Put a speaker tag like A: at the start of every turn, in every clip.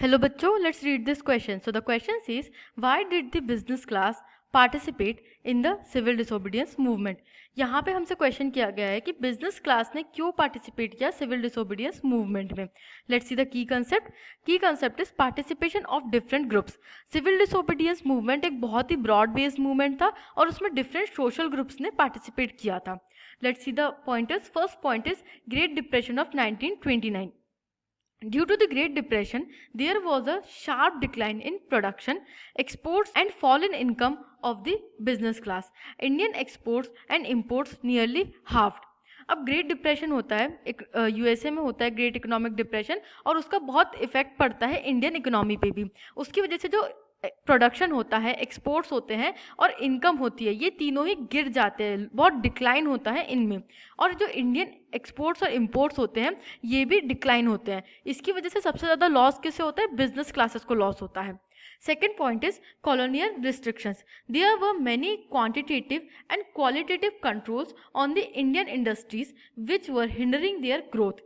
A: Hello बच्चों, let's read this question. So the question says, why did the business class participate in the civil disobedience movement? यहाँ पे हमसे question किया गया है कि बिजनेस क्लास ने क्यों पार्टिसिपेट किया सिविल डिसोबीडियंस मूवमेंट में. Let's see the key concept is participation of different groups. Civil disobedience movement एक बहुत ही ब्रॉड बेस्ड मूवमेंट था और उसमें डिफरेंट सोशल ग्रुप्स ने पार्टिसिपेट किया था. Let's see the pointers. First point is great depression of 1929. Due to the Great Depression, there was a sharp decline in production, exports and fall in income of the business class. Indian exports and imports nearly halved. अब great depression होता है, एक USA में होता है great economic depression, और उसका बहुत इफेक्ट पड़ता है इंडियन इकोनॉमी पे भी. उसकी वजह से जो प्रोडक्शन होता है, एक्सपोर्ट्स होते हैं और इनकम होती है, ये तीनों ही गिर जाते हैं, बहुत डिक्लाइन होता है इनमें. और जो इंडियन एक्सपोर्ट्स और इंपोर्ट्स होते हैं ये भी डिक्लाइन होते हैं. इसकी वजह से सबसे ज़्यादा लॉस किसे होता है? बिजनेस क्लासेस को लॉस होता है. Second point is colonial restrictions. There were many quantitative and qualitative controls on the Indian industries which were hindering their growth.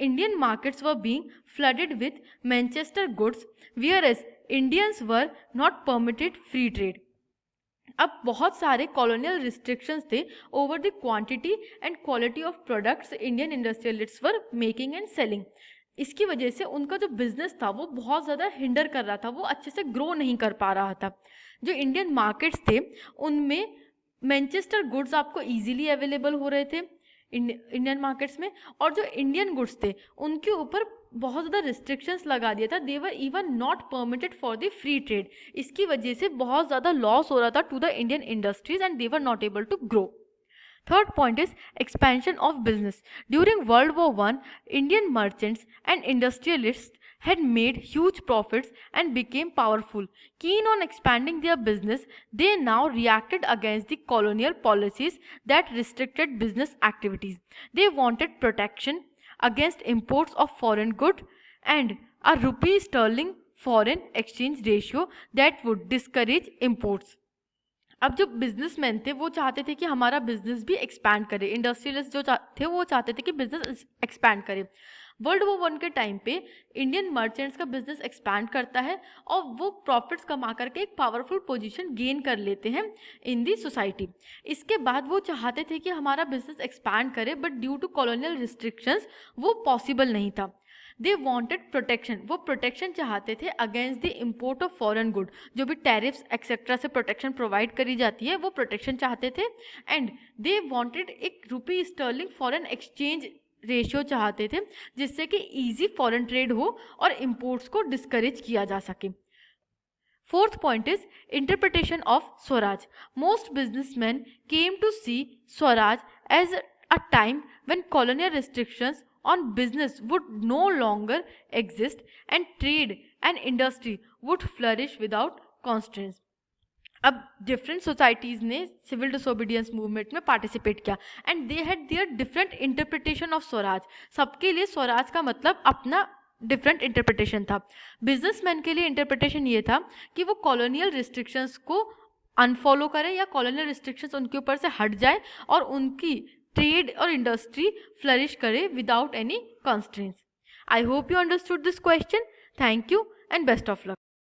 A: Indian markets were being flooded with Manchester goods, whereas Indians were not permitted free trade. अब बहुत सारे colonial restrictions थे over the quantity and quality of products Indian industrialists were making and selling. इसकी वजह से उनका जो business था वो बहुत ज़्यादा हिंडर कर रहा था, वो अच्छे से ग्रो नहीं कर पा रहा था. जो इंडियन मार्केट्स थे उनमें मैनचेस्टर गुड्स आपको इजीली अवेलेबल हो रहे थे इंडियन मार्केट्स में, और जो इंडियन गुड्स थे उनके ऊपर बहुत ज़्यादा रिस्ट्रिक्शंस लगा दिया था. They were even not permitted for the free trade. इसकी वजह से बहुत ज़्यादा लॉस हो रहा था to the Indian industries and they were not able to grow. Third point is expansion of business. During World War I, Indian merchants and industrialists had made huge profits and became powerful. Keen on expanding their business, they now reacted against the colonial policies that restricted business activities. They wanted protection against imports of foreign goods and a rupee sterling foreign exchange ratio that would discourage imports. अब जो businessman थे वो चाहते थे कि हमारा business भी expand करे. इंडस्ट्रियलिस्ट जो थे वो चाहते थे कि बिजनेस एक्सपैंड करे. वर्ल्ड वॉर 1 के टाइम पे इंडियन मर्चेंट्स का बिजनेस एक्सपैंड करता है और वो प्रॉफिट्स कमा करके एक पावरफुल पोजीशन गेन कर लेते हैं इन दी सोसाइटी. इसके बाद वो चाहते थे कि हमारा बिजनेस एक्सपैंड करे, but due to colonial restrictions वो पॉसिबल नहीं था. They wanted protection. वो प्रोटेक्शन चाहते थे against the import of foreign good. जो भी टैरिफ्स एक्सेट्रा से प्रोटेक्शन प्रोवाइड करी जाती है वो प्रोटेक्शन चाहते थे. एंड दे वॉन्टेड एक रुपी स्टर्लिंग फॉरेन एक्सचेंज रेशियो चाहते थे जिससे कि ईजी फॉरेन ट्रेड हो और इम्पोर्ट्स को डिस्करेज किया जा सके. Fourth point is interpretation of Swaraj. Most businessmen came to see Swaraj as a time when colonial restrictions on business would no longer exist and trade and industry would flourish without constraints. अब different societies ने civil disobedience movement में participate किया and they had their different interpretation of Swaraj. सबके लिए स्वराज का मतलब अपना different interpretation था. बिजनेसमैन के लिए इंटरप्रिटेशन ये था कि वो कॉलोनियल रिस्ट्रिक्शंस को अनफॉलो करें या कॉलोनियल रिस्ट्रिक्शंस उनके ऊपर से हट जाए और उनकी ट्रेड और इंडस्ट्री फ्लरिश करे without any constraints. I hope you understood this question. Thank you and best of luck.